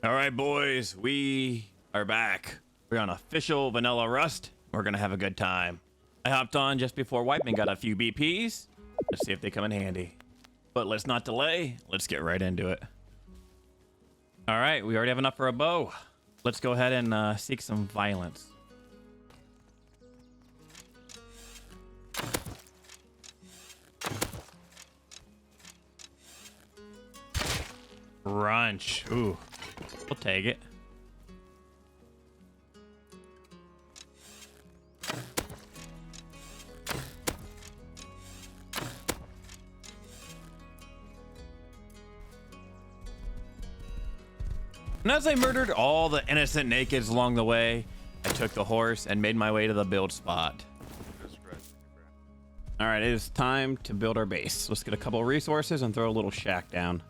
All right, boys, we are back. We're on official vanilla rust. We're gonna have a good time. I hopped on just before wiping, got a few BPs. Let's see if they come in handy. But let's not delay. Let's get right into it. All right, we already have enough for a bow. Let's go ahead and seek some violence. Brunch. Ooh, we'll take it. And as I murdered all the innocent nakeds along the way, I took the horse and made my way to the build spot. All right, it is time to build our base. Let's get a couple of resources and throw a little shack down.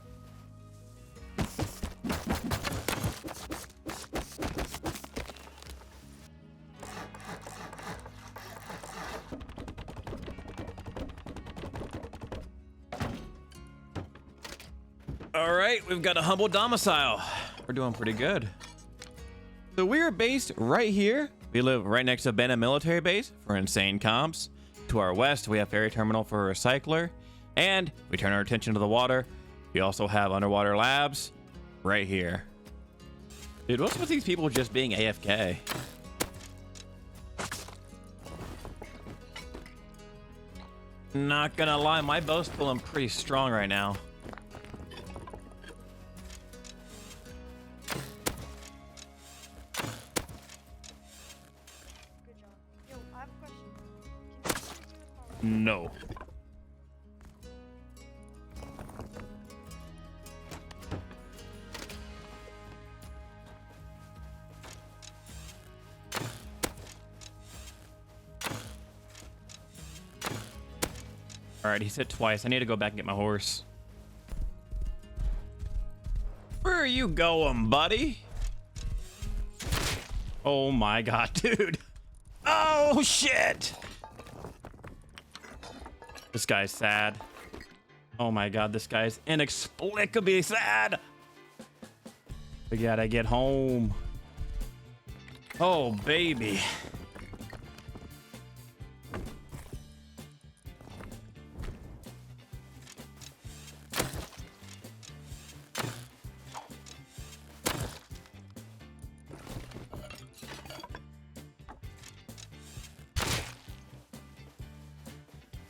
All right, we've got a humble domicile. We're doing pretty good. So we are based right here. We live right next to Bennett military base for insane comps. To our west, we have ferry terminal for a recycler. And we turn our attention to the water. We also have underwater labs right here. Dude, what's with these people just being AFK? Not gonna lie, my bow's pulling pretty strong right now. No. All right, he said twice. I need to go back and get my horse. Where are you going, buddy? Oh my god, dude. Oh shit. This guy's sad. Oh my god, this guy's inexplicably sad. We gotta get home. Oh, baby.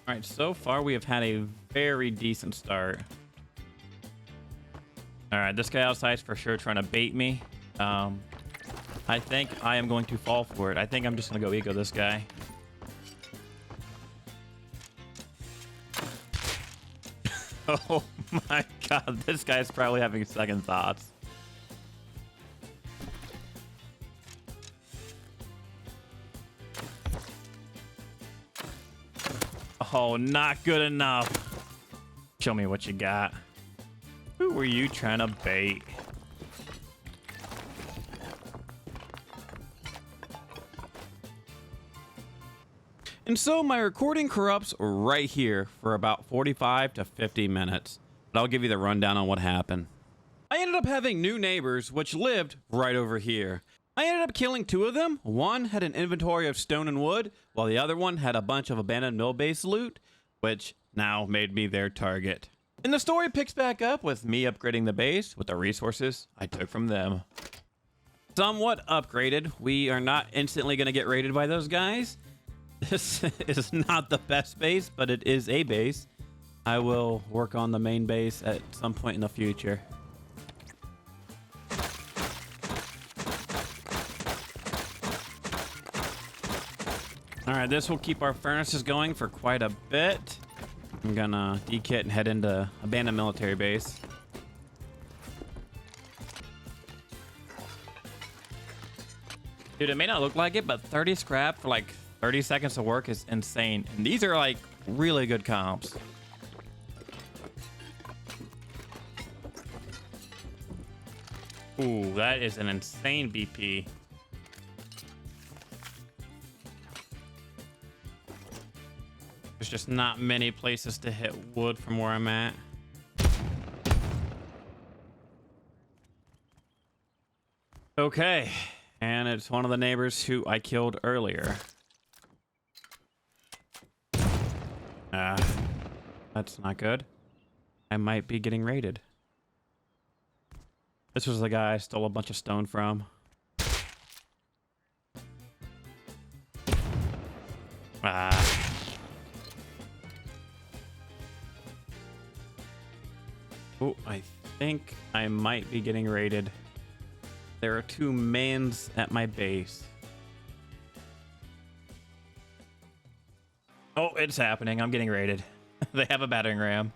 All right, so far we have had a very decent start. All right, this guy outside is for sure trying to bait me. I think I am going to fall for it. I think I'm just gonna go eco this guy. Oh my god, this guy's probably having second thoughts. Oh, not good enough. Show me what you got. Who were you trying to bait? And so my recording corrupts right here for about 45 to 50 minutes. But I'll give you the rundown on what happened. I ended up having new neighbors which lived right over here. I ended up killing two of them. One had an inventory of stone and wood, while the other one had a bunch of abandoned mill base loot, which now made me their target. And the story picks back up with me upgrading the base with the resources I took from them. Somewhat upgraded. We are not instantly going to get raided by those guys. This is not the best base, but it is a base. I will work on the main base at some point in the future. All right, this will keep our furnaces going for quite a bit. I'm gonna dekit and head into abandoned military base. Dude, it may not look like it, but 30 scrap for like 30 seconds of work is insane. And these are like really good comps. Ooh, that is an insane BP. There's just not many places to hit wood from where I'm at. Okay, and it's one of the neighbors who I killed earlier. That's not good. I might be getting raided. This was the guy I stole a bunch of stone from. Oh, I think I might be getting raided. There are 2 mans at my base. Oh, it's happening. I'm getting raided. They have a battering ram.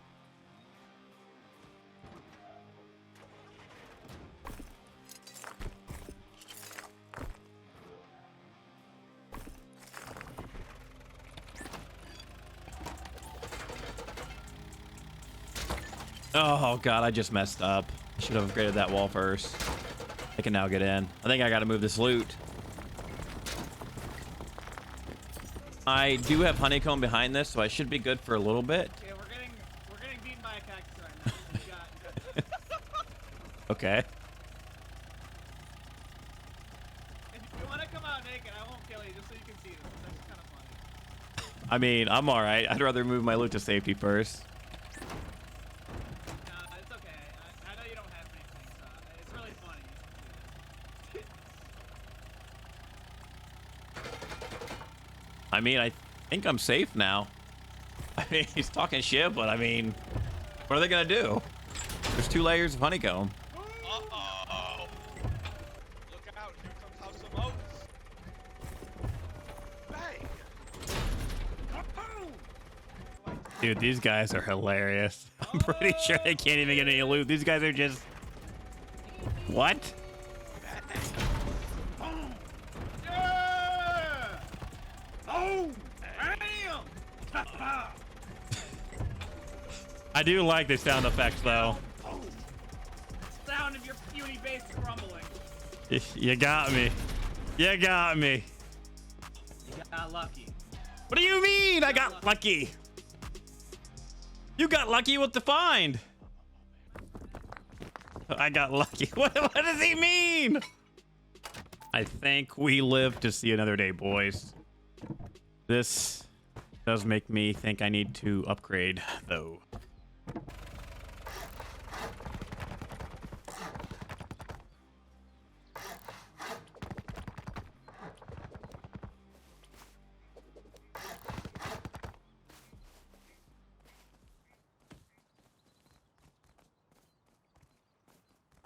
Oh god, I just messed up. I should have upgraded that wall first. I can now get in. I think I gotta move this loot. I do have honeycomb behind this, so I should be good for a little bit. Yeah, we're getting beaten by a cactus right now. You got Okay. If you want to come out naked, I won't kill you just so you can see this. That's kind of funny. I mean, I'm alright. I'd rather move my loot to safety first. Nah, it's okay. I know you don't have anything, so it's really funny. I mean, I think I'm safe now. I mean, he's talking shit, but I mean, what are they gonna do? There's 2 layers of honeycomb. Uh-oh. Look out, here comes House of Oats. Bang! Dude, these guys are hilarious. I'm pretty sure they can't even get any loot. These guys are just... What? Yeah! Oh! Bam! I do like the sound effects, though. Sound of your puny base crumbling. You got me. You got me. You got lucky. What do you mean I got lucky? You got lucky with the find. I got lucky. What does he mean? I think we live to see another day, boys. This does make me think I need to upgrade, though.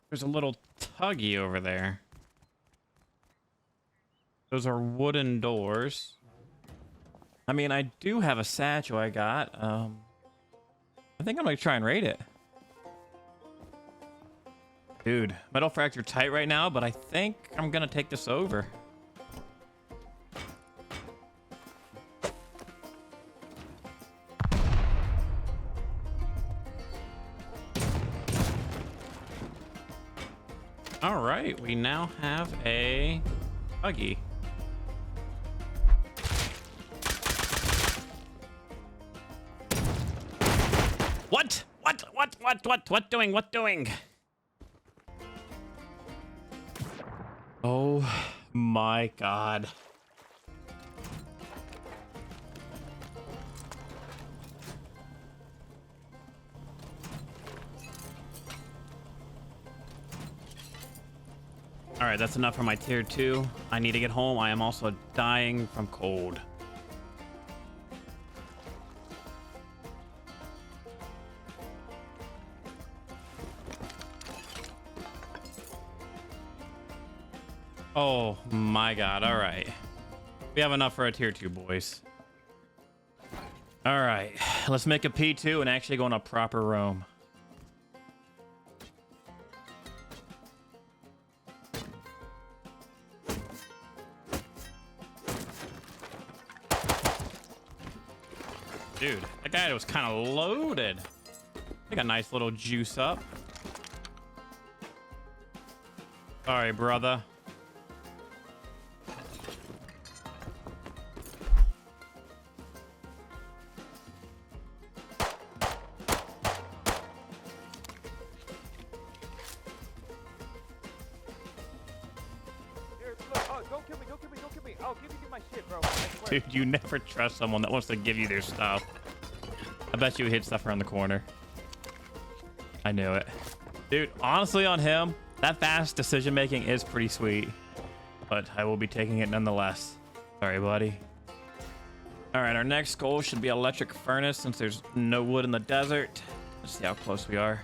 There's a little tuggy over there. Those are wooden doors. I mean, I do have a satchel I got. I think I'm gonna try and raid it. Dude, metal fracture tight right now, but I think I'm gonna take this over. All right, we now have a buggy. What? What doing? What doing? Oh my God. All right, that's enough for my tier 2. I need to get home. I am also dying from cold. Oh my God. All right. We have enough for a tier 2, boys. All right. Let's make a P2 and actually go on a proper roam. Dude, that guy was kind of loaded. I got a nice little juice up. Sorry, brother. kill me, don't kill me, don't kill me. I'll give you my shit, bro. I swear. Dude, you never trust someone that wants to give you their stuff. I bet you hit stuff around the corner. I knew it. Dude, honestly on him, that fast decision making is pretty sweet. But I will be taking it nonetheless. Sorry, buddy. All right, our next goal should be electric furnace since there's no wood in the desert. Let's see how close we are.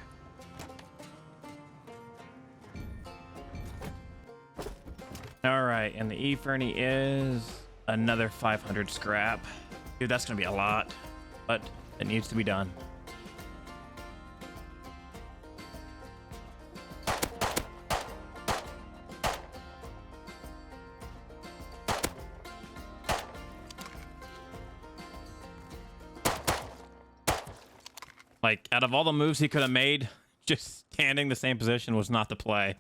All right, and the E-Fernie is another 500 scrap. Dude, that's gonna be a lot, but it needs to be done. Like, out of all the moves he could have made, just standing the same position was not the play.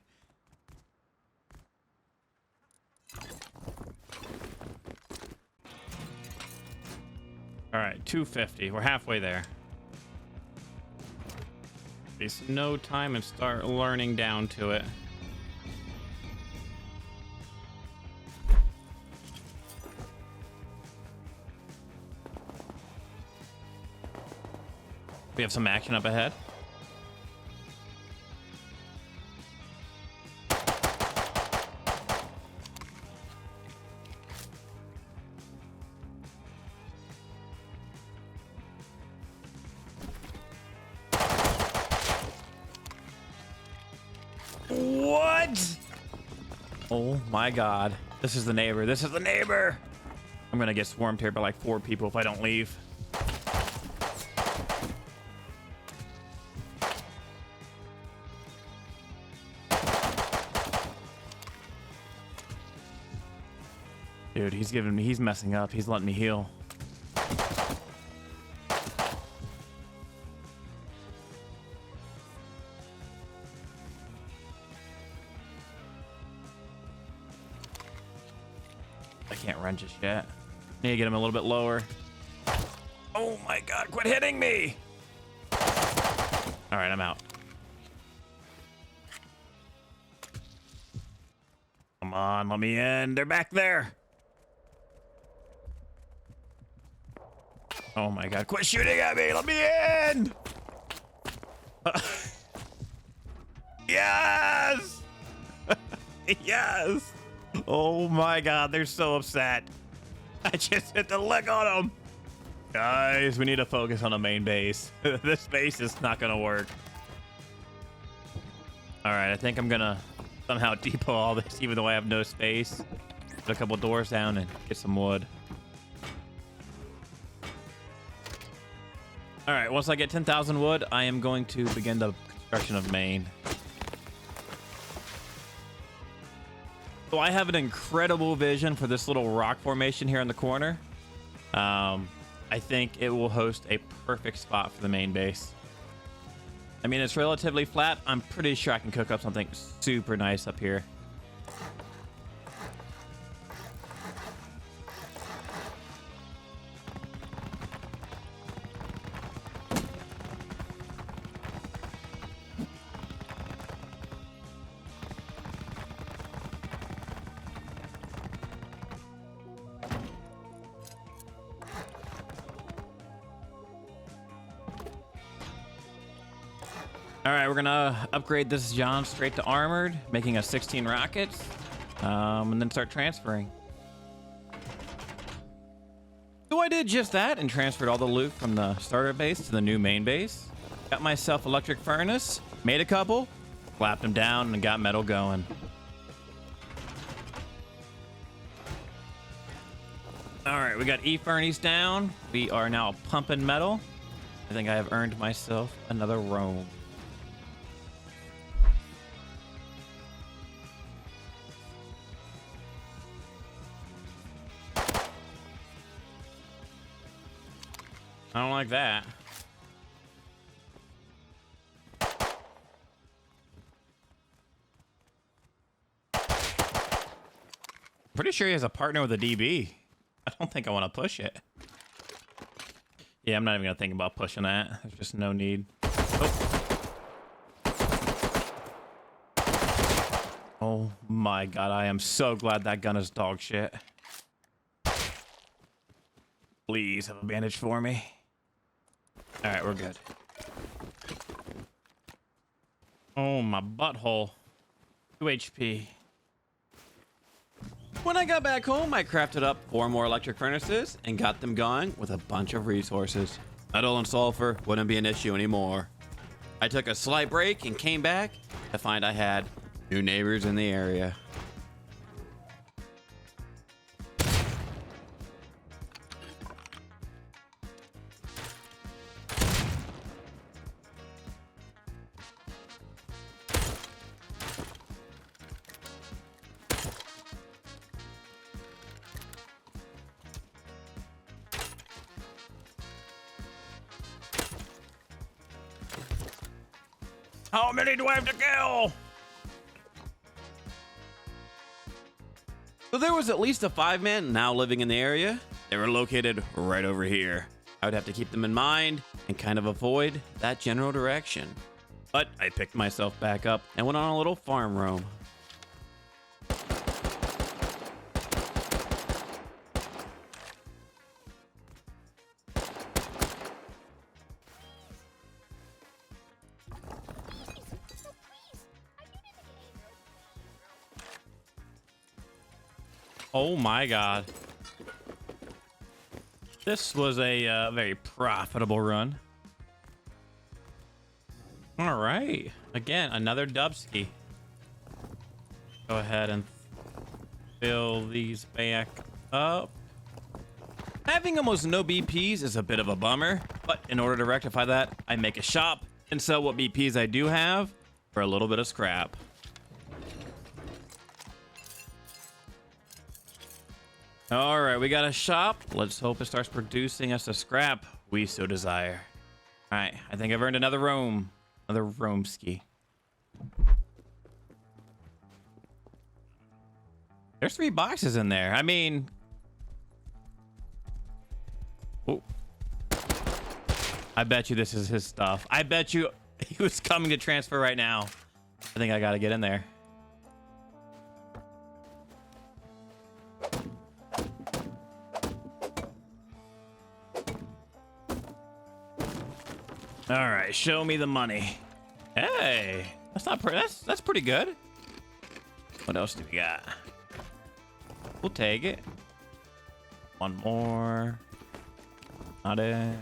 All right, 250. We're halfway there. Waste no time and start learning down to it. We have some action up ahead. What? Oh my God. This is the neighbor. This is the neighbor. I'm gonna get swarmed here by like 4 people if I don't leave. Dude, he's messing up. He's letting me heal. I can't run just yet. Need to get him a little bit lower. Oh my God, quit hitting me! All right, I'm out. Come on, let me in. They're back there. Oh my God, quit shooting at me. Let me in. Yes. Yes. Oh my God, they're so upset. I just hit the leg on them. Guys, we need to focus on the main base. This base is not gonna work. All right, I think I'm gonna somehow depot all this even though I have no space. Put a couple doors down and get some wood. All right, once I get 10,000 wood, I am going to begin the construction of main. So I have an incredible vision for this little rock formation here in the corner. I think it will host a perfect spot for the main base. I mean, it's relatively flat. I'm pretty sure I can cook up something super nice up here. All right, we're gonna upgrade this John straight to armored, making us 16 rockets, and then start transferring. So I did just that and transferred all the loot from the starter base to the new main base. Got myself electric furnace, made a couple, clapped them down, and got metal going. All right, we got E-Fernies down. We are now pumping metal. I think I have earned myself another roam. I don't like that. Pretty sure he has a partner with a DB. I don't think I want to push it. Yeah, I'm not even gonna think about pushing that. There's just no need. Oh, Oh my god, I am so glad that gun is dog shit. Please have a bandage for me. All right, we're good. Oh, my butthole. 2 HP. When I got back home, I crafted up 4 more electric furnaces and got them going with a bunch of resources. Metal and sulfur wouldn't be an issue anymore. I took a slight break and came back to find I had new neighbors in the area. How many do I have to kill? So there was at least a 5-man now living in the area. They were located right over here. I would have to keep them in mind and kind of avoid that general direction. But I picked myself back up and went on a little farm roam. Oh my god. This was a very profitable run. All right. Again, another Dubsky. Go ahead and fill these back up. Having almost no BPs is a bit of a bummer, but in order to rectify that, I make a shop and sell what BPs I do have for a little bit of scrap. All right, we got a shop. Let's hope it starts producing us the scrap we so desire. All right, I think I've earned another roam. Another roam ski. There's 3 boxes in there. I mean... Oh. I bet you this is his stuff. I bet you he was coming to transfer right now. I think I gotta get in there. All right, show me the money. Hey, that's not that's pretty good. What else do we got? We'll take it. One more. Not it.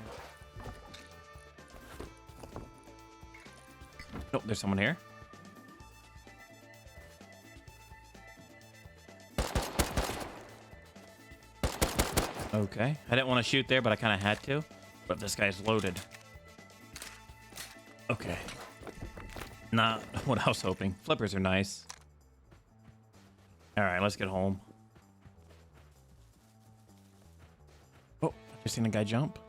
Nope, there's someone here. Okay, I didn't want to shoot there, but I kind of had to. But this guy's loaded. Okay. Not what I was hoping. Flippers are nice. All right, let's get home. Oh, I just seen a guy jump.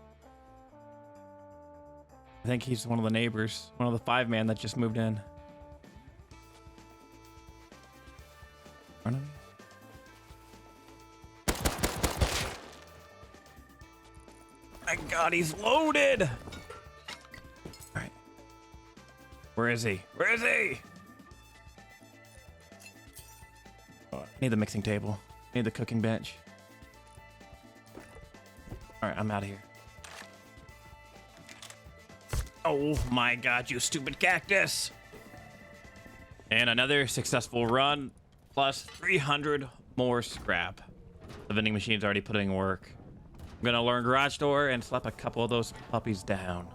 I think he's one of the neighbors. One of the 5-man that just moved in. Front of me. My God, he's loaded. Where is he? Where is he? Oh, I need the mixing table. I need the cooking bench. All right, I'm out of here. Oh my God, you stupid cactus. And another successful run, plus 300 more scrap. The vending machine's already putting in work. I'm gonna learn garage door and slap a couple of those puppies down.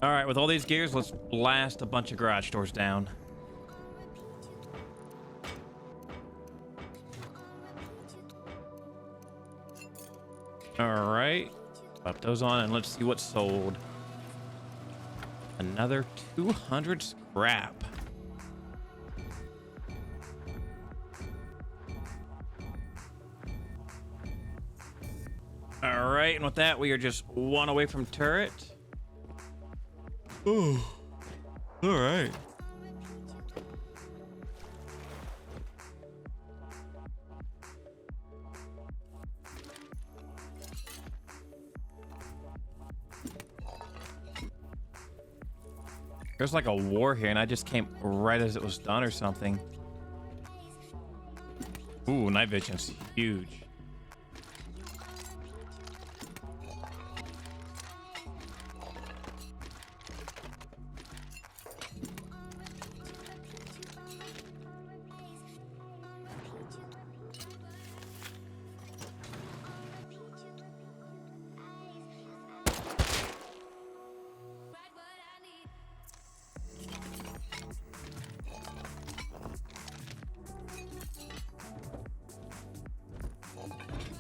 All right, with all these gears, let's blast a bunch of garage doors down. All right, pop those on and let's see what's sold. Another 200 scrap. All right, and with that, we are just 1 away from turret. Oh, all right. There's like a war here, and I just came right as it was done or something. Ooh, night vision's huge.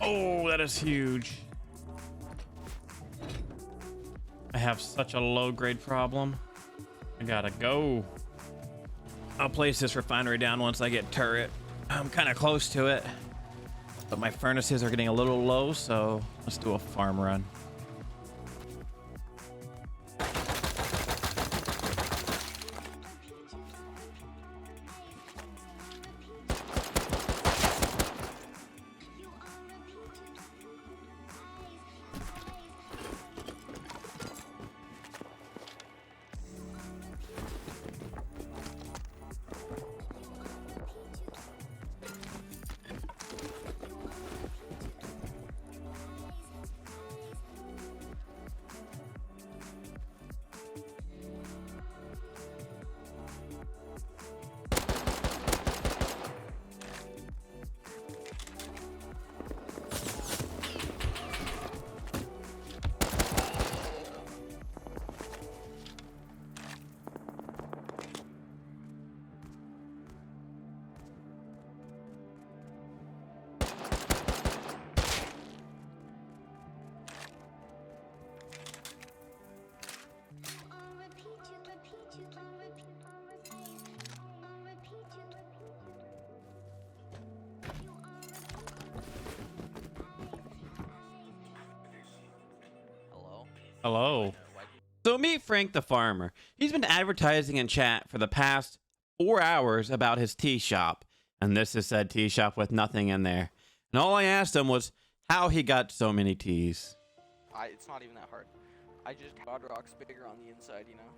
Oh, that is huge. I have such a low grade problem. I gotta go. I'll place this refinery down once I get turret. I'm kind of close to it, but my furnaces are getting a little low, so let's do a farm run. Hello. So meet Frank the farmer. He's been advertising in chat for the past 4 hours about his tea shop. And this is said tea shop with nothing in there. And all I asked him was how he got so many teas. It's not even that hard. I just God rocks bigger on the inside, you know?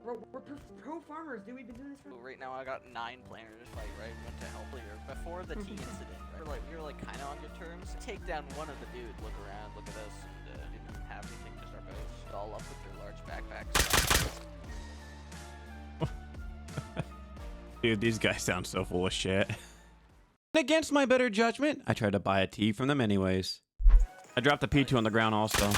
Bro, we're pro farmers, dude. We've been doing this for. So right now I got 9 planners, like, right? Went to help earlier. Before the tea incident, right? We were like kind of on good terms. Take down one of the dudes, look around, look at us, and didn't have anything, just our bows. All up with their large backpacks. Dude, these guys sound so full of shit. Against my better judgment, I tried to buy a tea from them anyways. I dropped the P2 on the ground also.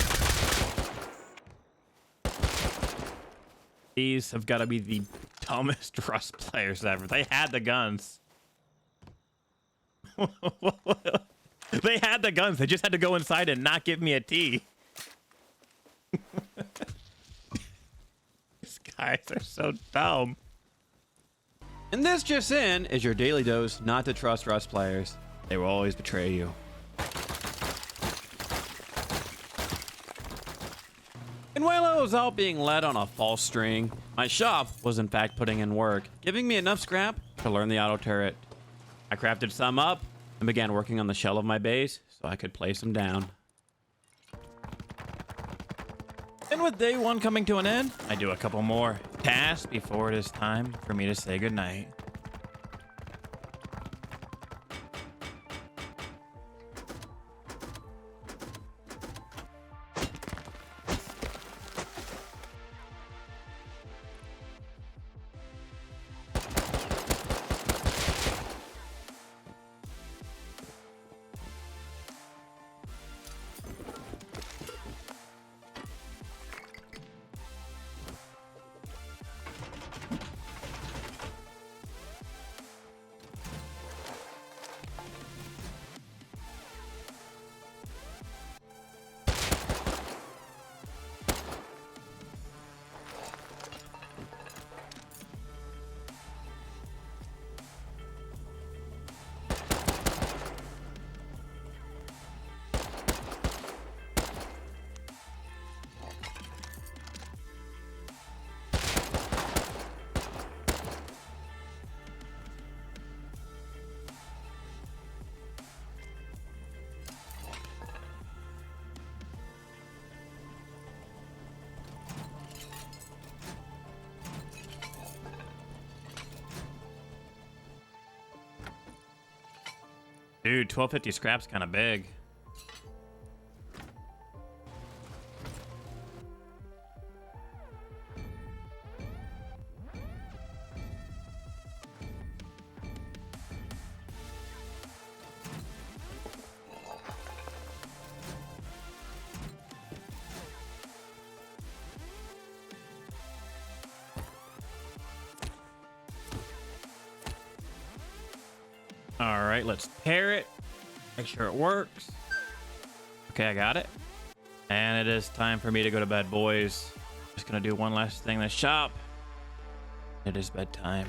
These have got to be the dumbest Rust players ever. They had the guns. They had the guns. They just had to go inside and not give me a tea. These guys are so dumb. And this just in is your daily dose not to trust Rust players. They will always betray you. And while I was out being led on a false string, my shop was in fact putting in work, giving me enough scrap to learn the auto turret. I crafted some up and began working on the shell of my base so I could place them down. And with day 1 coming to an end, I do a couple more tasks before it is time for me to say goodnight. Dude, 1250 scrap's kind of big. All right, let's pair it. Make sure it works. Okay, I got it. And it is time for me to go to bed, boys. Just gonna do one last thing in the shop. It is bedtime.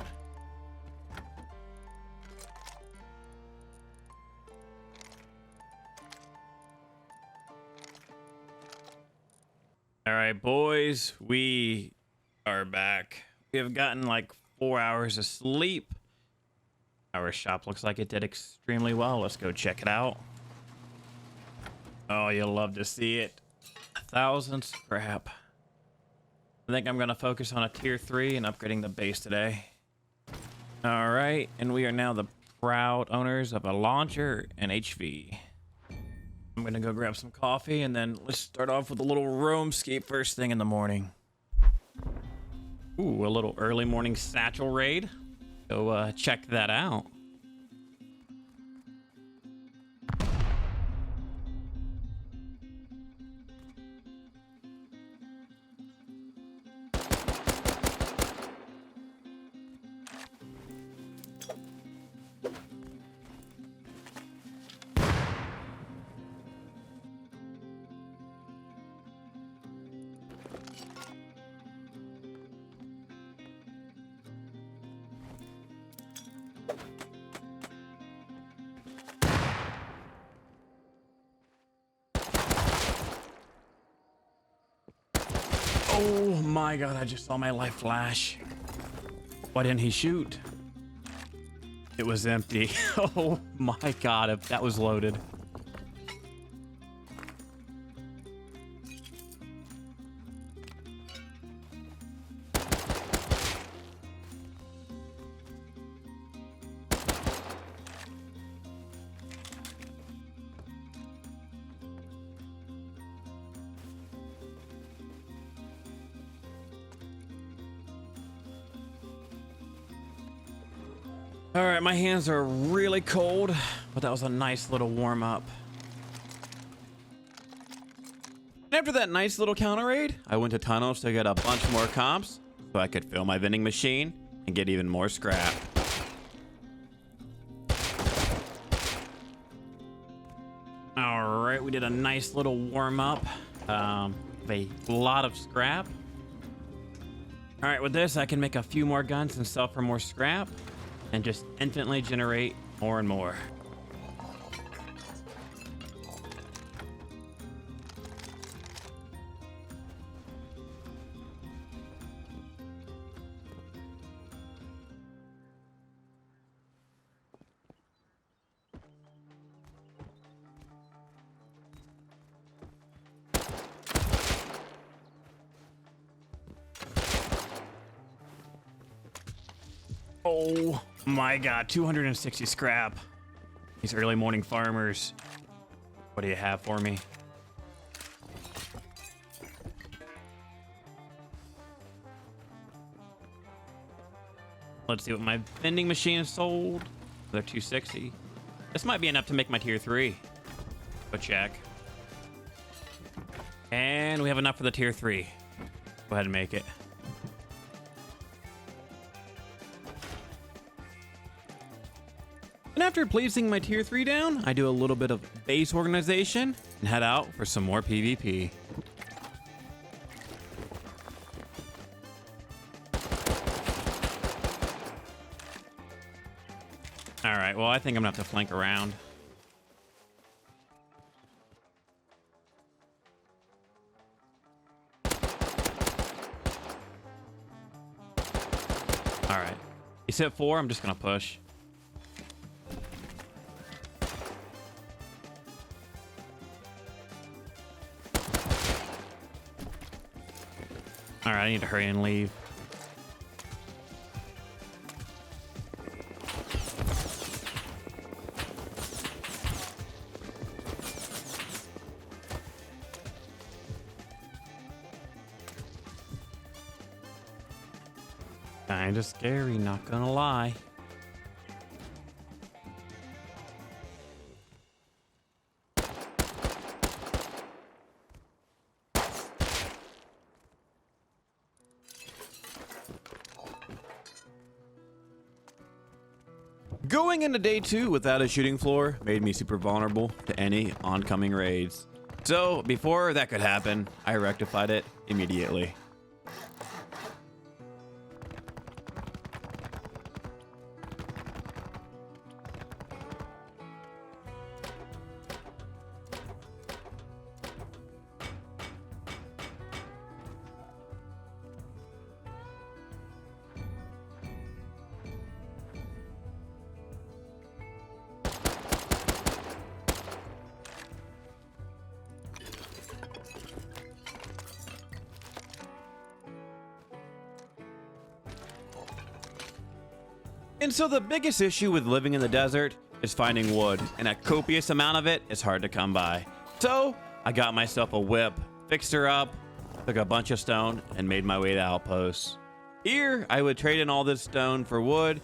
All right, boys, we are back. We have gotten like 4 hours of sleep. Our shop looks like it did extremely well. Let's go check it out. Oh, you'll love to see it. 1,000 scrap. I think I'm gonna focus on a tier 3 and upgrading the base today. All right, and we are now the proud owners of a launcher and HV. I'm gonna go grab some coffee and then let's start off with a little roam ski first thing in the morning. Ooh, a little early morning satchel raid. Go check that out. Oh my god, I just saw my life flash. Why didn't he shoot? It was empty. Oh my god, if that was loaded. All right, my hands are really cold, but that was a nice little warm up. And after that nice little counter raid, I went to tunnels to get a bunch more comps so I could fill my vending machine and get even more scrap. All right, we did a nice little warm up. A lot of scrap. All right, with this, I can make a few more guns and sell for more scrap. And just infinitely generate more and more. Oh my god, 260 scrap. These early morning farmers. What do you have for me? Let's see what my vending machine is sold. They're 260. This might be enough to make my tier 3. Go check. And we have enough for the tier 3. Go ahead and make it. And after pleasing my tier 3 down, I do a little bit of base organization and head out for some more PvP. All right, well, I think I'm gonna have to flank around. All right, he's hit 4, I'm just gonna push. All right, I need to hurry and leave. Kinda scary, not gonna lie. Going into day 2 without a shooting floor made me super vulnerable to any oncoming raids. So before that could happen, I rectified it immediately. And so the biggest issue with living in the desert is finding wood, and a copious amount of it is hard to come by. So I got myself a whip, fixed her up, took a bunch of stone, and made my way to outposts. Here, I would trade in all this stone for wood,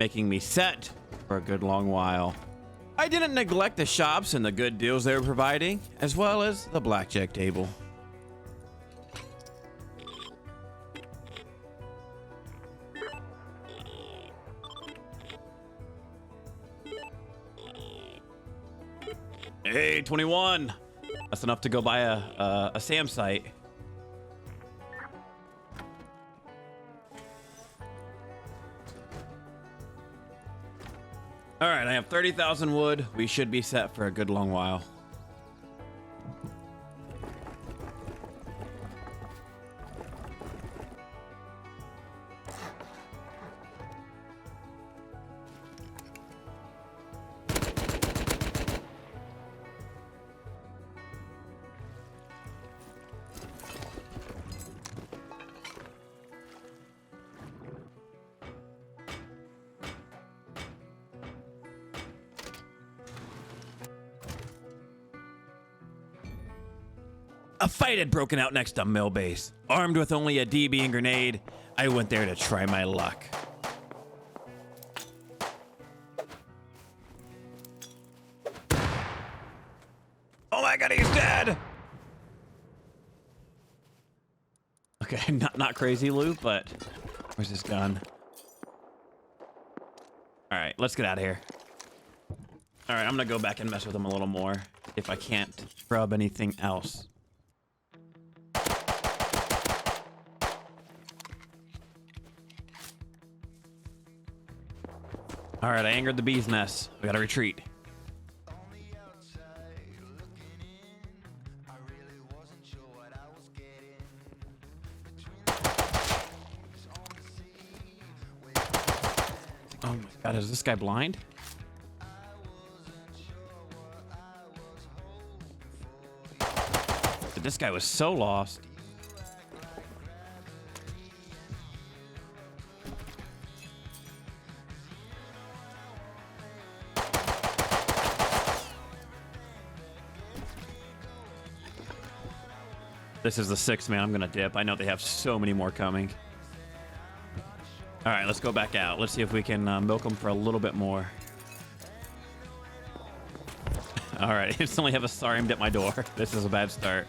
making me set for a good long while. I didn't neglect the shops and the good deals they were providing, as well as the blackjack table. Hey, 21. That's enough to go buy a SAM site. All right, I have 30,000 wood. We should be set for a good long while. A fight had broken out next to mill base. Armed with only a DB and grenade, I went there to try my luck. Oh my god, he's dead! Okay, not crazy loot, but where's this gun? All right, let's get out of here. All right, I'm gonna go back and mess with him a little more if I can't grab anything else. All right, I angered the bee's nest. We gotta retreat. Oh my god, is this guy blind? But this guy was so lost. This is the 6th, man. I'm gonna dip. I know they have so many more coming. All right, let's go back out. Let's see if we can milk them for a little bit more. All right, instantly have a SAR aimed at my door. This is a bad start.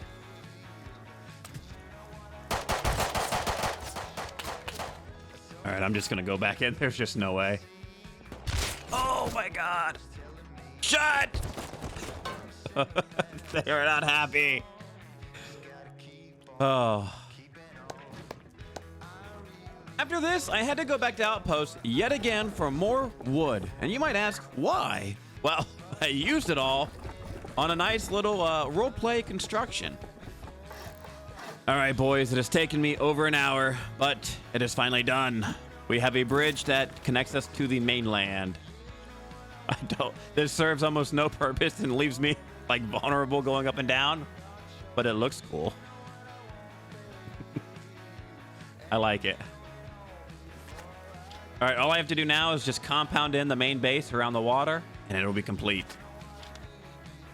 All right, I'm just gonna go back in. There's just no way. Oh my god! Shut! They are not happy. Oh. After this, I had to go back to Outpost yet again for more wood. And you might ask, why? Well, I used it all on a nice little roleplay construction. All right, boys, it has taken me over an hour, but it is finally done. We have a bridge that connects us to the mainland. This serves almost no purpose and leaves me like vulnerable going up and down, but it looks cool. I like it. All right, all I have to do now is just compound in the main base around the water, and it'll be complete.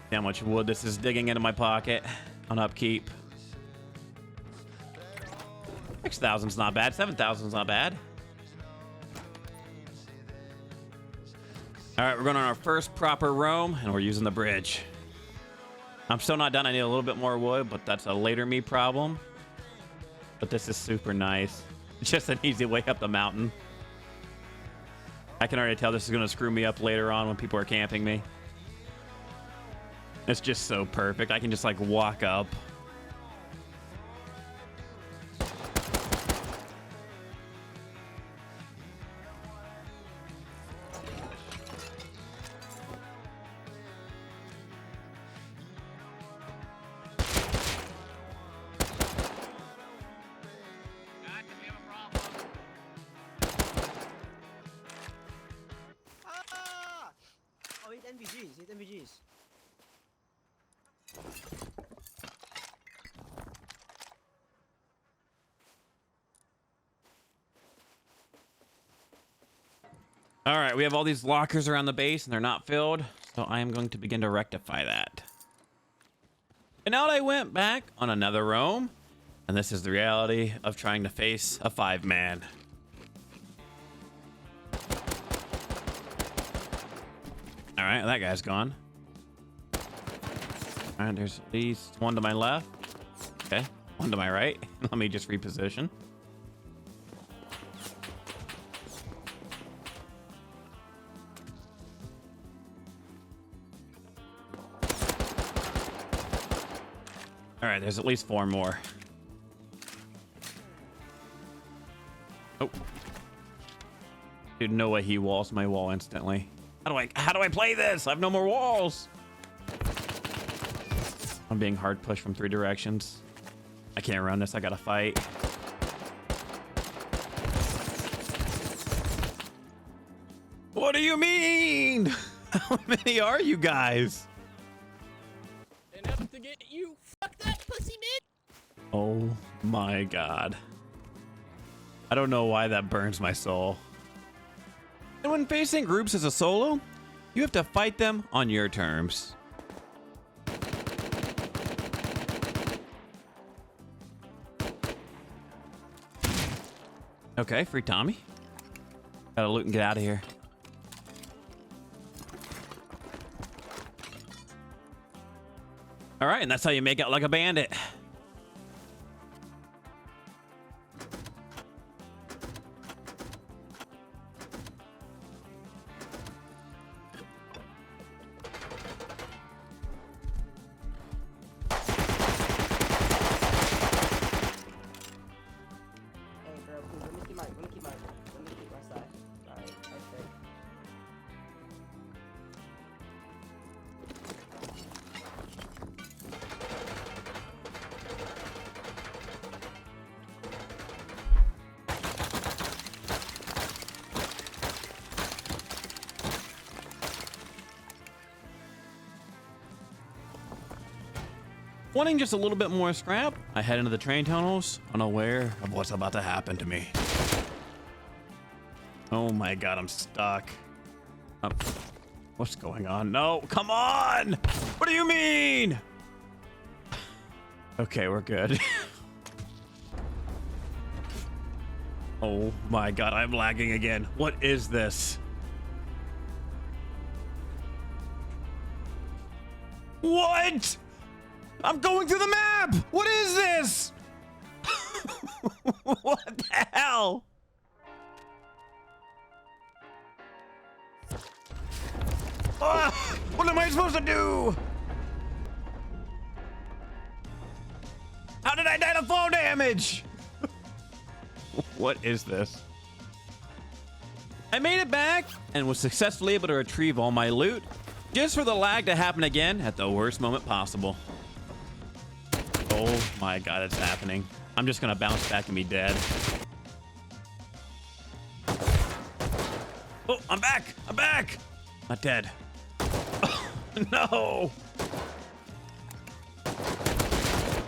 See how much wood this is digging into my pocket on upkeep. 6,000's not bad. 7,000's not bad. All right, we're going on our first proper roam, and we're using the bridge. I'm still not done. I need a little bit more wood, but that's a later me problem. But this is super nice. It's just an easy way up the mountain. I can already tell this is going to screw me up later on when people are camping me. It's just so perfect. I can just like walk up. Ah! Oh, he's NVGs. He's NVGs. All right, we have all these lockers around the base and they're not filled, so I am going to begin to rectify that. And out I went back on another roam, and this is the reality of trying to face a 5-man. All right, that guy's gone. All right, there's at least one to my left. Okay, one to my right. Let me just reposition. All right, there's at least 4 more. Oh. Dude, no way he walls my wall instantly. How do I play this? I have no more walls. I'm being hard pushed from 3 directions. I can't run this. I gotta fight. What do you mean? How many are you guys? Enough to get you. Fuck that pussy, man. Oh my god. I don't know why that burns my soul. And when facing groups as a solo, you have to fight them on your terms. Okay, free Tommy. Gotta loot and get out of here. All right, and that's how you make out like a bandit. Hey, bro, please, let me keep my side. Alright, okay. Wanting just a little bit more scrap, I head into the train tunnels, unaware of what's about to happen to me. Oh my god, I'm stuck. What's going on? No, come on! What do you mean? Okay, we're good. Oh my god, I'm lagging again. What is this? What? I'm going through the map! What is this? What the hell? Ah, what am I supposed to do? How did I die to fall damage? What is this? I made it back and was successfully able to retrieve all my loot, just for the lag to happen again at the worst moment possible. Oh my god, it's happening. I'm just gonna bounce back and be dead. Oh, I'm back! I'm back! Not dead. Oh, no!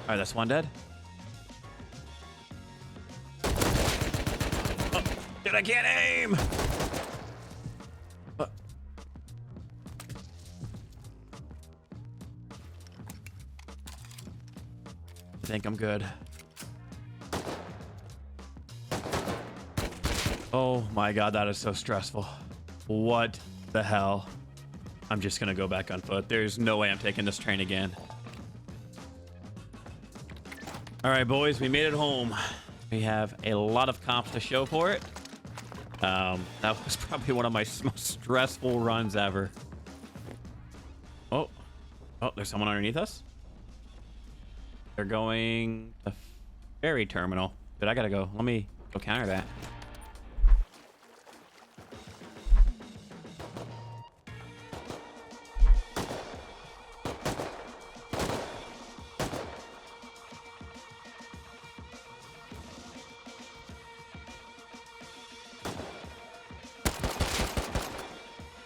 Alright, that's one dead. Oh, dude, I can't aim! I think I'm good. Oh my god, that is so stressful. What The hell? I'm just gonna go back on foot. There's no way I'm taking this train again. All right, boys, we made it home. We have a lot of comps to show for it. That was probably one of my most stressful runs ever. Oh, there's someone underneath us. They're going to ferry terminal. Dude, I gotta go. Let me go counter that.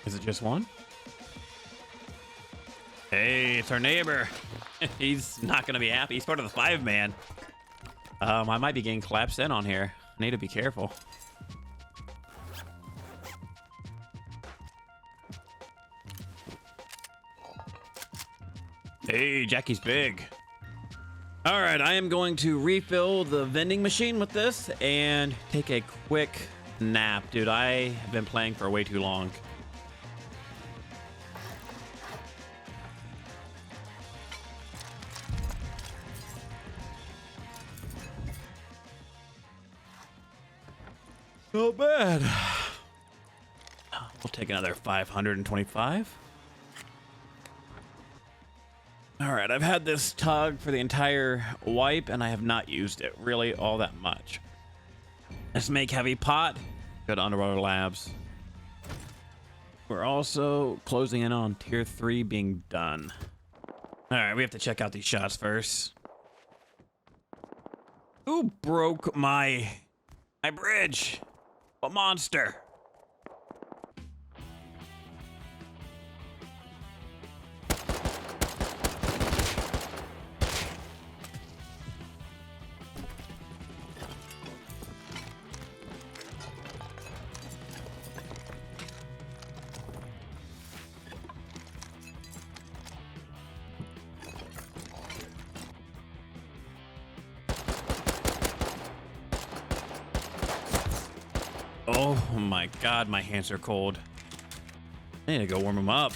Is it just one? Hey, it's our neighbor. He's not gonna be happy. He's part of the 5-man. I might be getting collapsed in on here. I need to be careful. Hey, Jackie's big. All right, I am going to refill the vending machine with this and take a quick nap. Dude, I have been playing for way too long. Not bad. We'll take another 525. All right, I've had this tug for the entire wipe, and I have not used it really all that much. Let's make heavy pot. Go to Underwater Labs. We're also closing in on tier 3 being done. All right, we have to check out these shots first. Who broke my bridge? What monster? Oh my god, my hands are cold. I need to go warm them up.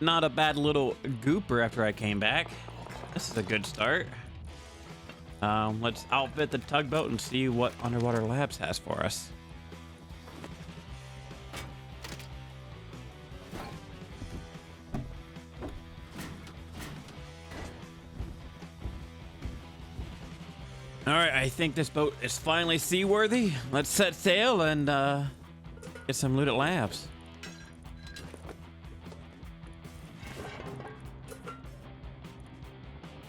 Not a bad little gooper after I came back. This is a good start. Let's outfit the tugboat and see what Underwater Labs has for us. All right, I think this boat is finally seaworthy. Let's set sail and get some loot at Labs.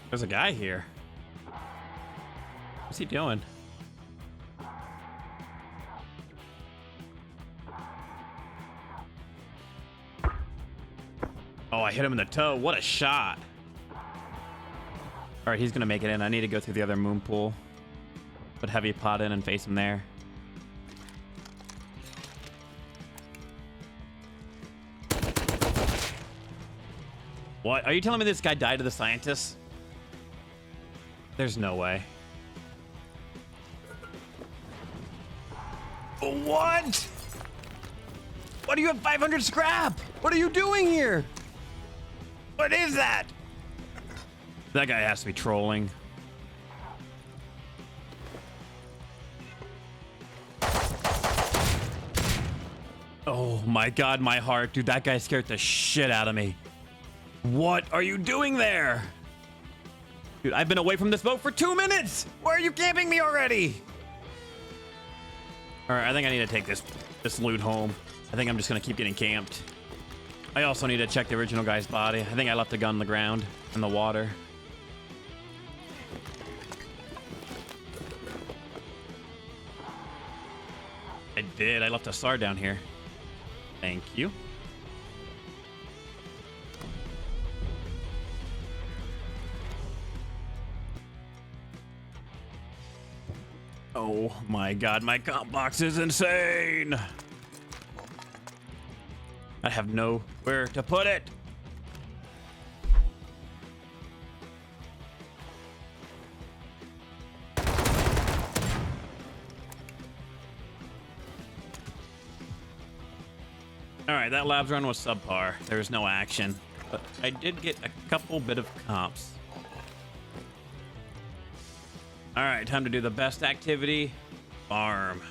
There's a guy here. What's he doing? Oh, I hit him in the toe. What a shot. All right, he's gonna make it in. I need to go through the other moon pool. Put heavy pot in and face him there. What? Are you telling me this guy died to the scientists? There's no way. What? Why do you have 500 scrap? What are you doing here? What is that? That guy has to be trolling. Oh my god, my heart. Dude, that guy scared the shit out of me. What are you doing there? Dude, I've been away from this boat for 2 minutes. Why are you camping me already? All right, I think I need to take this loot home. I think I'm just gonna keep getting camped. I also need to check the original guy's body. I think I left the gun on the ground in the water. I did. I left a SAR down here. Thank you. Oh my god, my comp box is insane. I have nowhere to put it. All right, that labs run was subpar. There was no action, but I did get a couple bit of comps. All right, time to do the best activity, farm.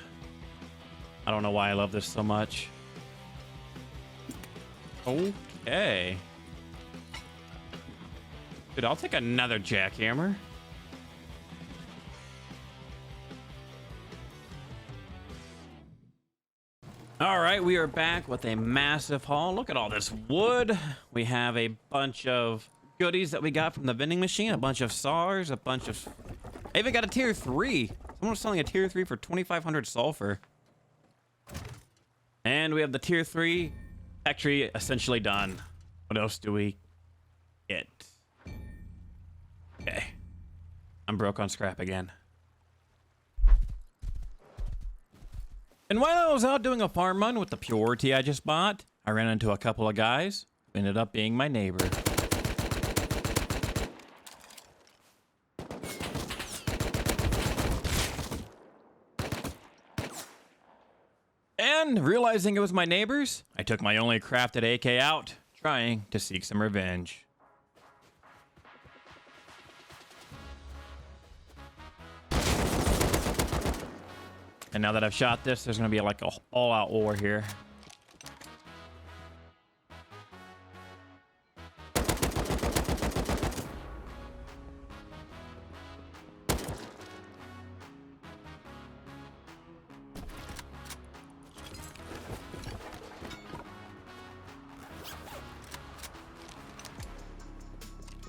I don't know why I love this so much. Okay. Dude, I'll take another jackhammer. All right, we are back with a massive haul. Look at all this wood. We have a bunch of goodies that we got from the vending machine, a bunch of SARs, a bunch of... I even got a tier 3. Someone was selling a tier 3 for 2,500 sulfur. And we have the tier 3 factory essentially done. What else do we get? Okay. I'm broke on scrap again. And while I was out doing a farm run with the purity I just bought, I ran into a couple of guys who ended up being my neighbor. And realizing it was my neighbors, I took my only crafted AK out, trying to seek some revenge. And now that I've shot this, there's gonna be like a all-out war here.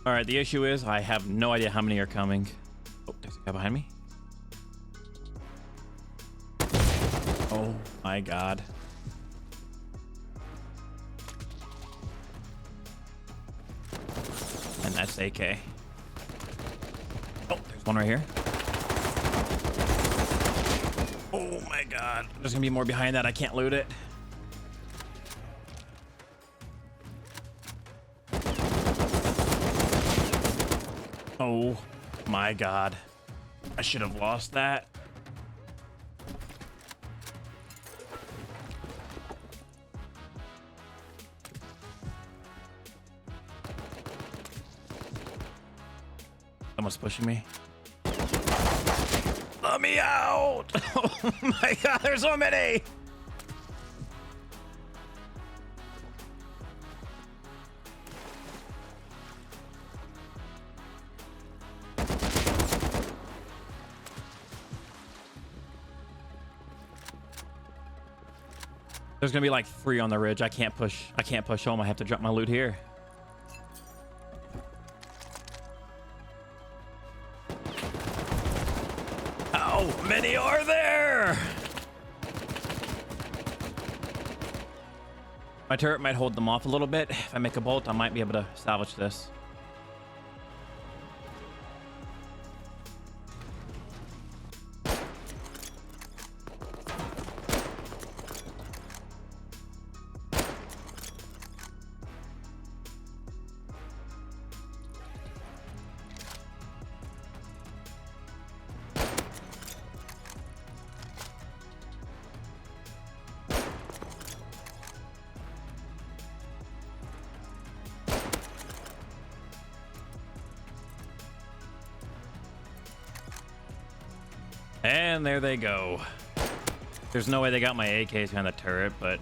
All right, the issue is I have no idea how many are coming. Oh, there's a guy behind me. Oh my God. And that's AK. Oh, there's one right here. Oh my God. There's gonna be more behind that. I can't loot it. Oh my God. I should have lost that. Someone's pushing me. Let me out! Oh my God, there's so many! There's gonna be like 3 on the ridge. I can't push home. I have to drop my loot here. How many are there? My turret might hold them off a little bit. If I make a bolt, I might be able to salvage this. And there they go. There's no way they got my AKs behind the turret, but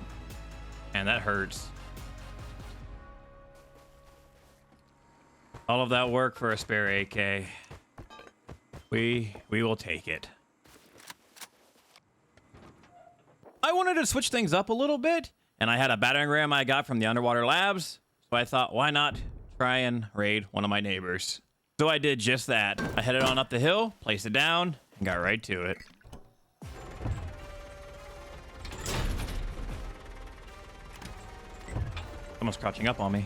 man, that hurts. All of that work for a spare AK. We will take it. I wanted to switch things up a little bit, and I had a battering ram I got from the underwater labs, so I thought, why not try and raid one of my neighbors? So I did just that. I headed on up the hill, placed it down, and got right to it. Someone's crouching up on me.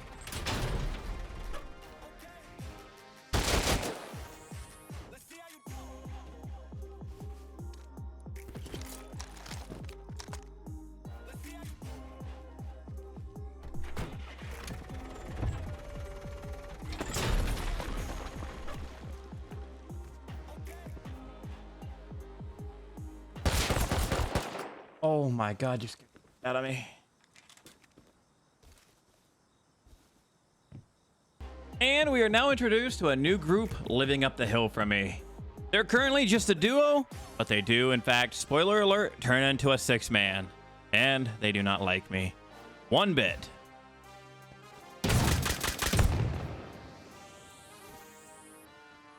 my god, you scared the shit out of me. And we are now introduced to a new group living up the hill from me. They're currently just a duo, but they do, in fact, spoiler alert, turn into a 6-man. And they do not like me. One bit.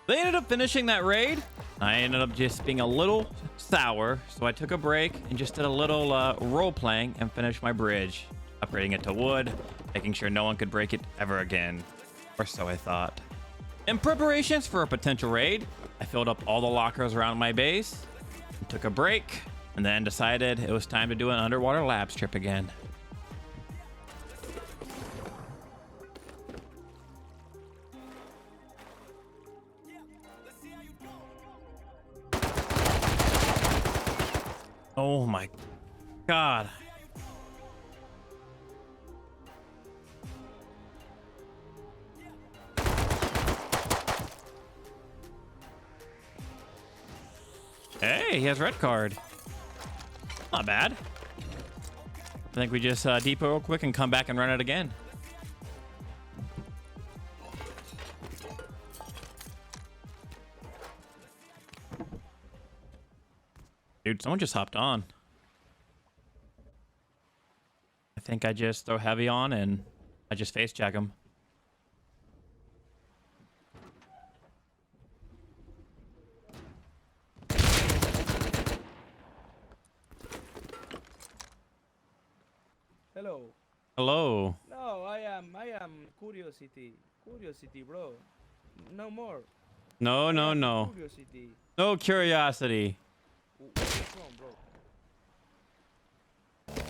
They ended up finishing that raid. I ended up just being a little sour, so I took a break and just did a little role-playing and finished my bridge. Upgrading it to wood, making sure no one could break it ever again. Or so I thought. In preparations for a potential raid, I filled up all the lockers around my base, took a break, and then decided it was time to do an underwater labs trip again. Oh my god. Hey, he has red card. Not bad. I think we just depot real quick and come back and run it again. Dude, someone just hopped on. I think I just throw heavy on and I just face check him. Hello. Hello. No, I am curiosity, bro. No more. No, no, no. Curiosity. No curiosity. What's wrong, bro?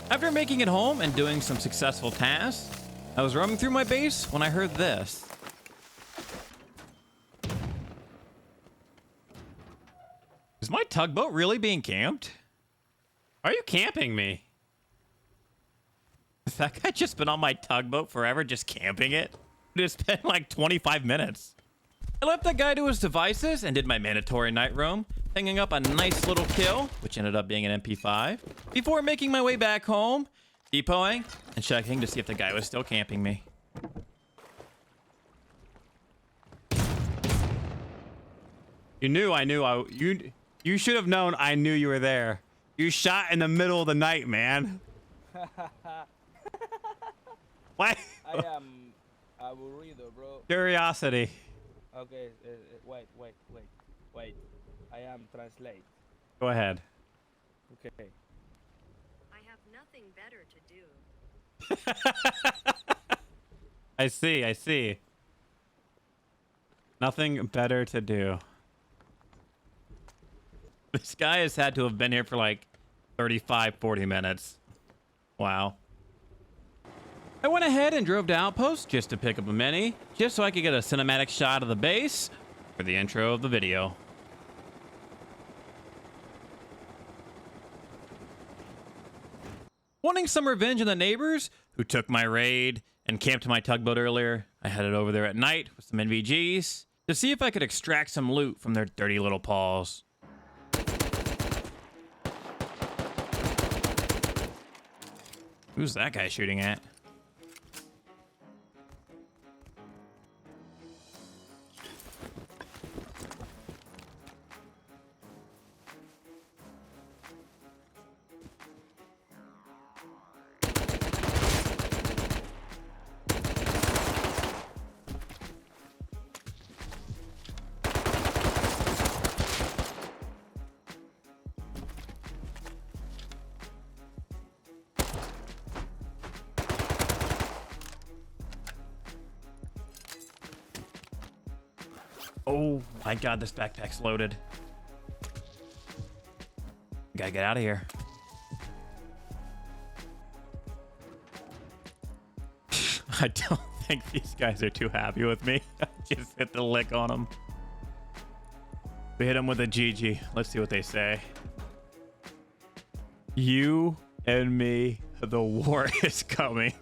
After making it home and doing some successful tasks, I was roaming through my base when I heard this. Is my tugboat really being camped? Are you camping me? Has that guy just been on my tugboat forever, just camping it? It's been like 25 minutes. I left that guy to his devices and did my mandatory night roam, picking up a nice little kill, which ended up being an MP5, before making my way back home, depoting, and checking to see if the guy was still camping me. You should have known I knew you were there. You shot in the middle of the night, man. What? I am aburrido, bro. Curiosity. Okay, wait. I am translate. Go ahead. Okay. I have nothing better to do. I see. Nothing better to do. This guy has had to have been here for like 35, 40 minutes. Wow. I went ahead and drove to Outpost just to pick up a mini, just so I could get a cinematic shot of the base for the intro of the video. Wanting some revenge on the neighbors who took my raid and camped my tugboat earlier, I headed over there at night with some NVGs to see if I could extract some loot from their dirty little paws. Who's that guy shooting at? Oh my god, this backpack's loaded. Gotta get out of here. I don't think these guys are too happy with me. I just hit the lick on them. We hit them with a GG. Let's see what they say. You and me, the war is coming.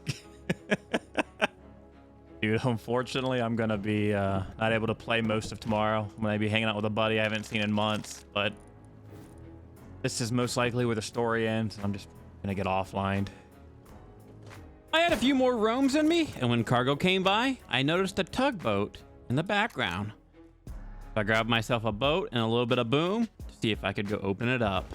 Dude, unfortunately, I'm going to be not able to play most of tomorrow. I'm going to be hanging out with a buddy I haven't seen in months, but this is most likely where the story ends. I'm just Gonna get offlined. I had a few more roams in me, and when cargo came by, I noticed a tugboat in the background. So I grabbed myself a boat and a little bit of boom to see if I could go open it up.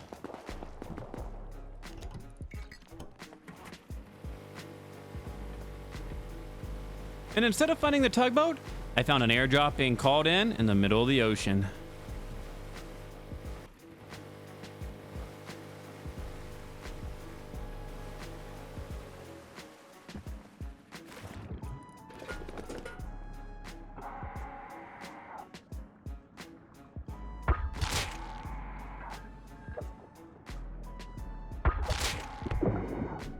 And instead of finding the tugboat, I found an airdrop being called in the middle of the ocean.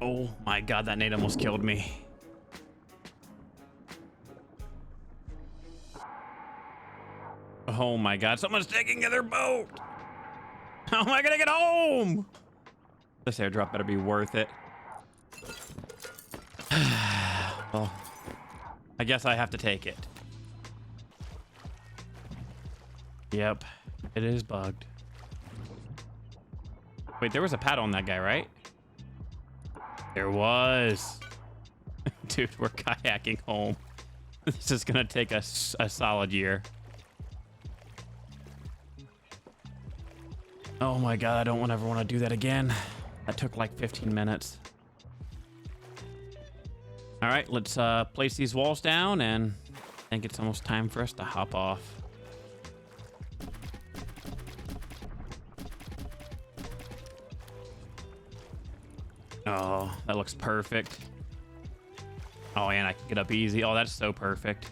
Oh my god, that nade almost killed me. Oh my god, someone's taking their boat! How am I gonna get home? This airdrop better be worth it. Well, I guess I have to take it. Yep, it is bugged. Wait, there was a pad on that guy, right? There was. Dude, we're kayaking home. This is gonna take us a solid year. Oh my god, I don't ever want to do that again. That took like 15 minutes. All right, let's place these walls down, and I think it's almost time for us to hop off. Oh, that looks perfect. Oh, and I can get up easy. Oh, that's so perfect.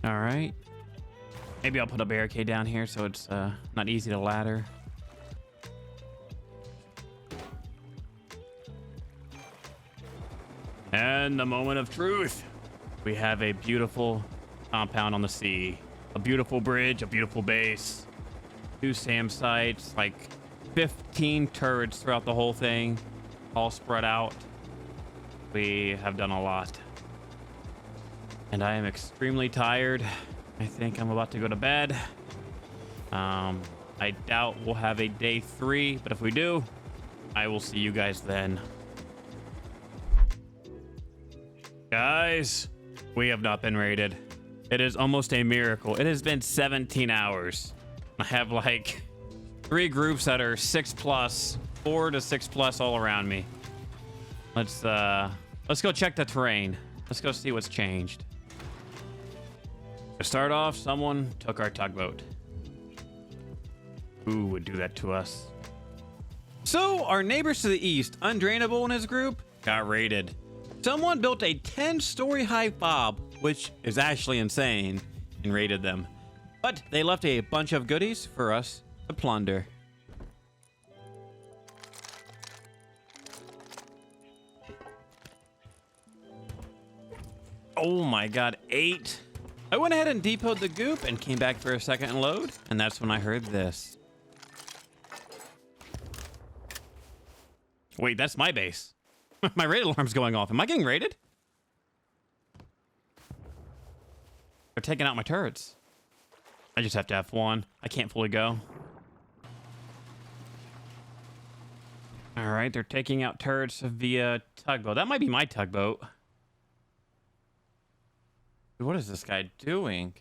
All right. Maybe I'll put a barricade down here so it's not easy to ladder. And the moment of truth. We have a beautiful compound on the sea. A beautiful bridge, a beautiful base. 2 SAM sites, like 15 turrets throughout the whole thing, all spread out. We have done a lot. And I am extremely tired. I think I'm about to go to bed. I doubt we'll have a day 3, but if we do, I will see you guys then. Guys, we have not been raided. It is almost a miracle. It has been 17 hours. I have like 3 groups that are 6+, 4 to 6+ all around me. Let's go check the terrain. Let's go see what's changed. To start off, someone took our tugboat. Who would do that to us? So our neighbors to the east, Undrainable and his group, got raided. Someone built a 10-story high fob, which is actually insane, and raided them. But they left a bunch of goodies for us to plunder. Oh my god, 8. I went ahead and depoted the goop and came back for a second load, and that's when I heard this. Wait, that's my base. My raid alarm's going off. Am I getting raided? They're taking out my turrets. I just have to F1. I can't fully go. All right, they're taking out turrets via tugboat. That might be my tugboat. What is this guy doing?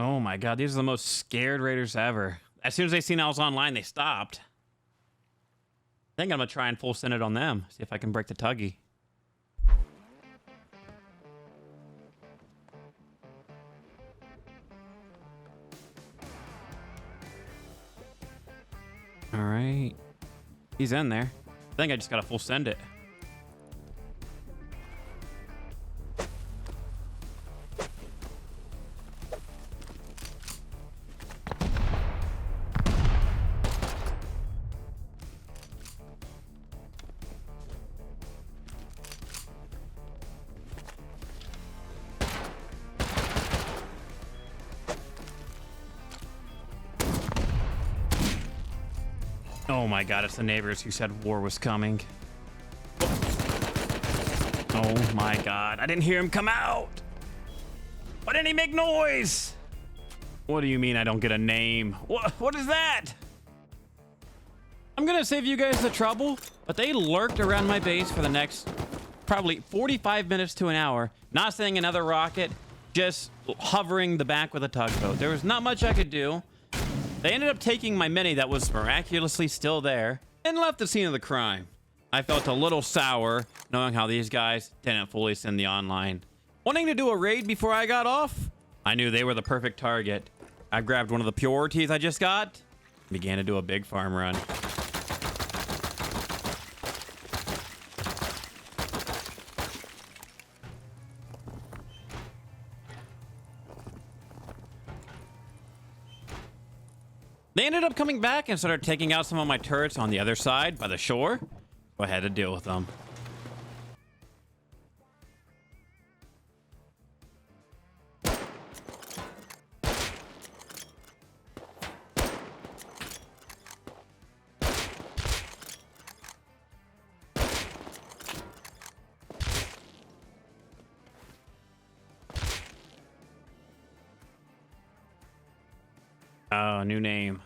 Oh my god, these are the most scared raiders ever. As soon as they seen I was online, they stopped. I think I'm gonna try and full send it on them. See if I can break the tuggy. All right. He's in there. I think I just gotta full send it. Oh my god, it's the neighbors who said war was coming. Oh my god, I didn't hear him come out. Why didn't he make noise? What do you mean I don't get a name? What is that? I'm gonna save you guys the trouble, but they lurked around my base for the next probably 45 minutes to an hour, not sending another rocket, just hovering the back with a tugboat. There was not much I could do. They ended up taking my mini that was miraculously still there and left the scene of the crime. I felt a little sour knowing how these guys didn't fully send the online. Wanting to do a raid before I got off, I knew they were the perfect target. I grabbed one of the purities I just got and began to do a big farm run. They ended up coming back and started taking out some of my turrets on the other side by the shore. So I had to deal with them. Oh, new name.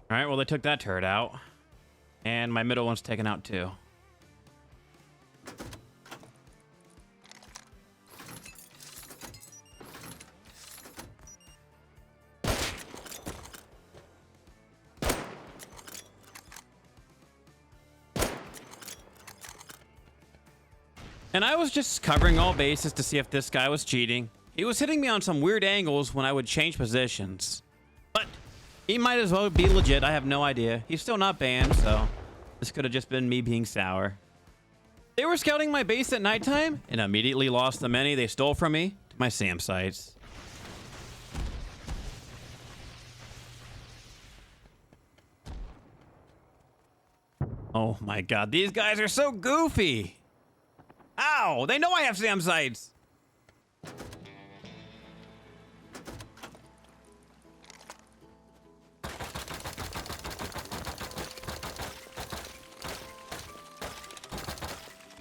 All right, well, they took that turret out. And my middle one's taken out too. And I was just covering all bases to see if this guy was cheating. He was hitting me on some weird angles when I would change positions. But he might as well be legit. I have no idea. He's still not banned, so this could have just been me being sour. They were scouting my base at nighttime and immediately lost the many they stole from me to my SAM sites. Oh my god, these guys are so goofy. Ow! They know I have SAM sites!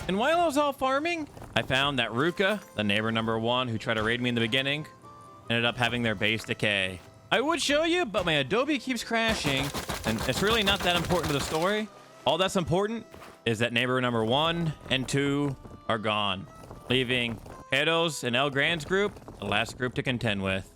And while I was all farming, I found that Ruka, the neighbor number 1 who tried to raid me in the beginning, ended up having their base decay. I would show you, but my Adobe keeps crashing, and it's really not that important to the story. All that's important is that neighbor number 1 and 2 are gone, leaving Hedos and El Grand's group the last group to contend with.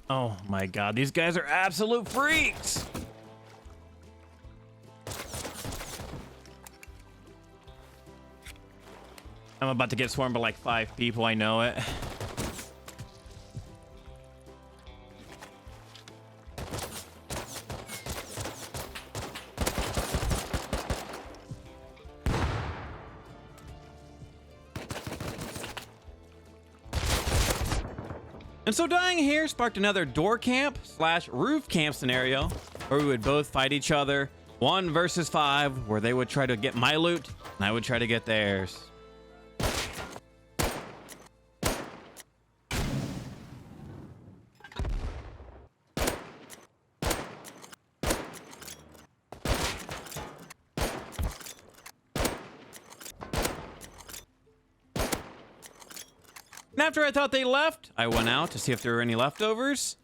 Oh my god, these guys are absolute freaks! I'm about to get swarmed by like 5 people, I know it. And so dying here sparked another door camp / roof camp scenario where we would both fight each other 1 versus 5, where they would try to get my loot and I would try to get theirs. And after I thought they left, I went out to see if there were any leftovers.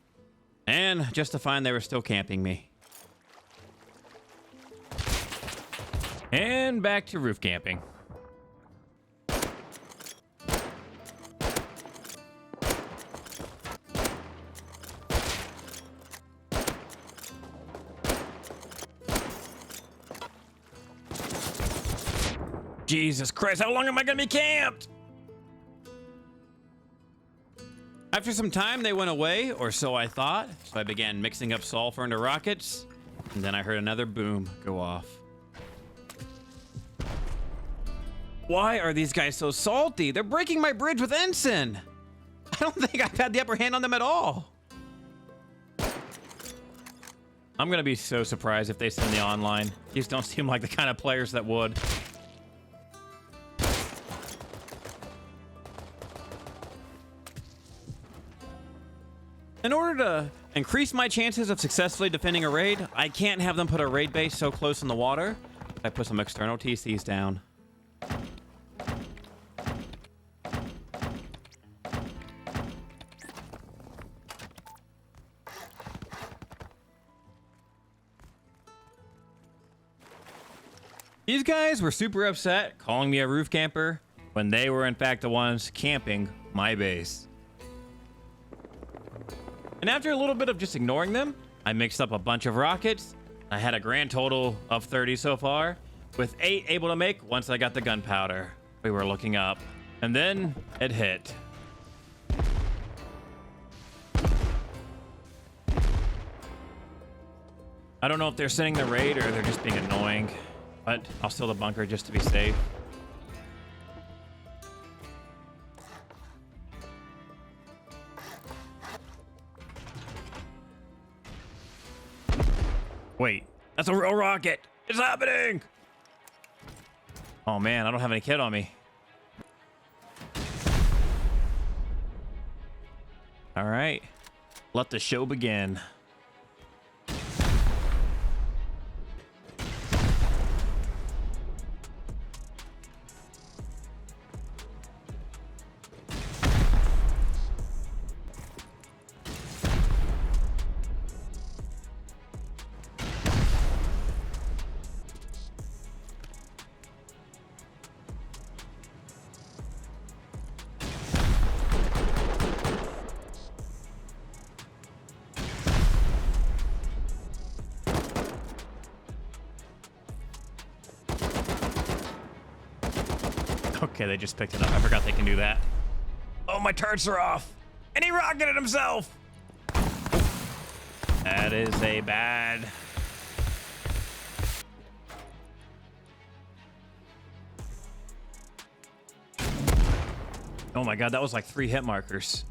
And just to find they were still camping me. And back to roof camping. Jesus Christ, how long am I gonna be camped? After some time, they went away, or so I thought. So I began mixing up sulfur into rockets, and then I heard another boom go off. Why are these guys so salty? They're breaking my bridge with Ensign. I don't think I've had the upper hand on them at all. I'm gonna be so surprised if they send the online. These don't seem like the kind of players that would. In order to increase my chances of successfully defending a raid, I can't have them put a raid base so close in the water. I put some external TCs down. These guys were super upset, calling me a roof camper, when they were in fact the ones camping my base. And after a little bit of just ignoring them, I mixed up a bunch of rockets. I had a grand total of 30 so far, with 8 able to make once I got the gunpowder. We were looking up, and then it hit. I don't know if they're sending the raid or they're just being annoying, but I'll steal the bunker just to be safe. Wait, that's a real rocket. It's happening. Oh man, I don't have any kit on me. All right, let the show begin. Okay, they just picked it up. I forgot they can do that. Oh, my turrets are off. And he rocketed himself. That is a bad. Oh my God, that was like 3 hit markers.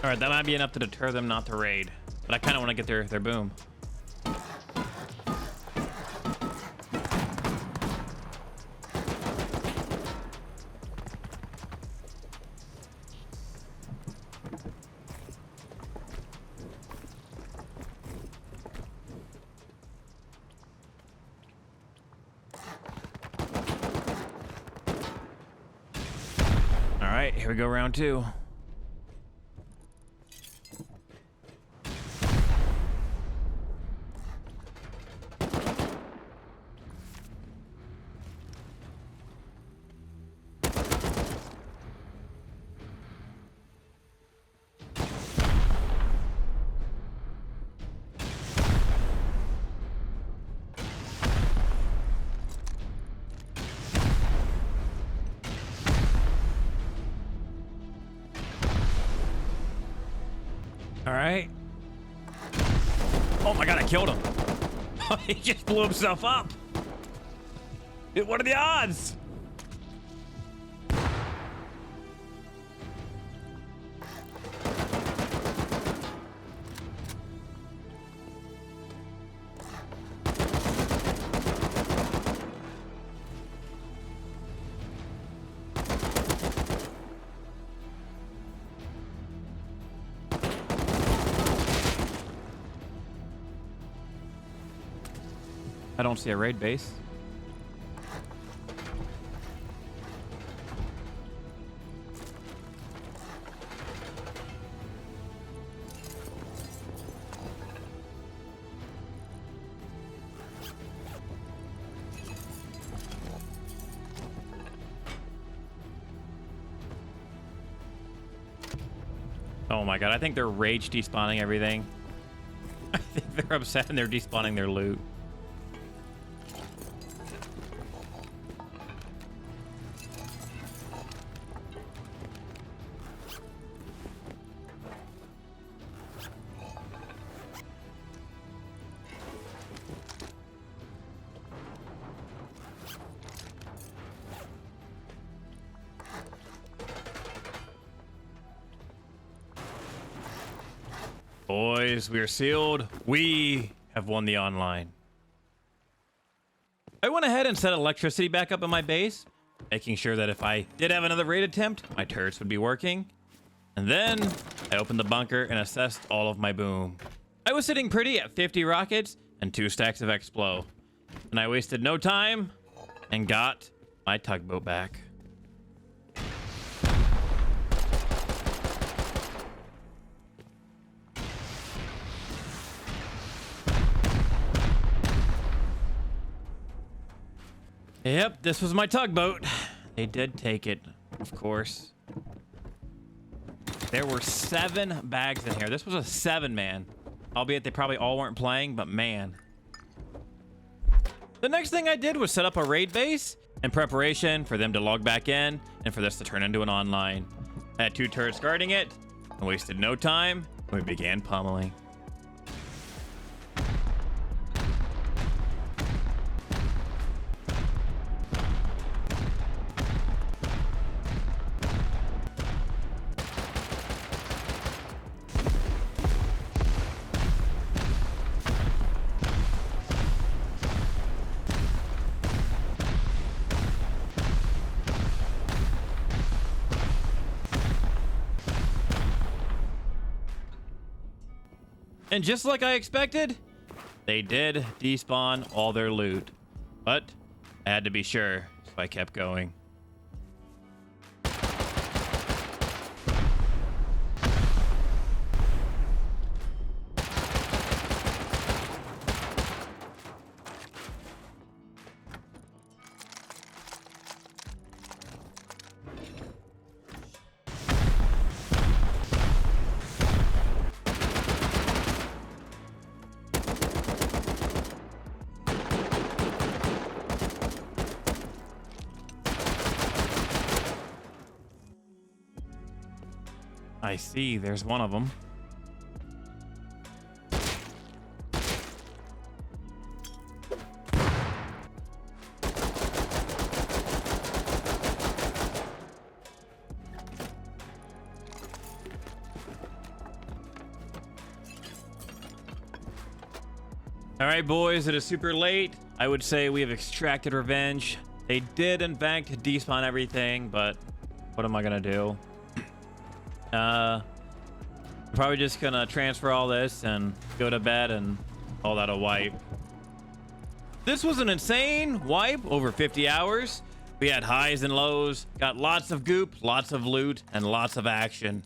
All right, that might be enough to deter them not to raid, but I kind of want to get their boom. All right, here we go, round 2. All right. Oh my God, I killed him. He just blew himself up. Dude, what are the odds? I don't see a raid base. Oh my god, I think they're rage despawning everything. I think they're upset and they're despawning their loot. Boys, we are sealed. We have won the online. I went ahead and set electricity back up in my base, making sure that if I did have another raid attempt, my turrets would be working. And then I opened the bunker and assessed all of my boom. I was sitting pretty at 50 rockets and 2 stacks of Explo. And I wasted no time and got my tugboat back. Yep, this was my tugboat. They did take it, of course. There were 7 bags in here. This was a 7-man. Albeit they probably all weren't playing, but man. The next thing I did was set up a raid base in preparation for them to log back in and for this to turn into an online. I had 2 turrets guarding it and wasted no time. We began pummeling. And just like I expected, they did despawn all their loot. But I had to be sure, so I kept going. I see, there's one of them. All right, boys, it is super late. I would say we have extracted revenge. They did, in fact, despawn everything, but what am I gonna do? I'm probably just gonna transfer all this and go to bed and call that a wipe. This was an insane wipe, over 50 hours. We had highs and lows, got lots of goop, lots of loot, and lots of action.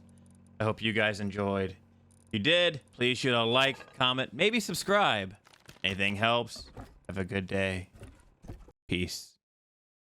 I hope you guys enjoyed. If you did, please shoot a like, comment, maybe subscribe. Anything helps. Have a good day. Peace.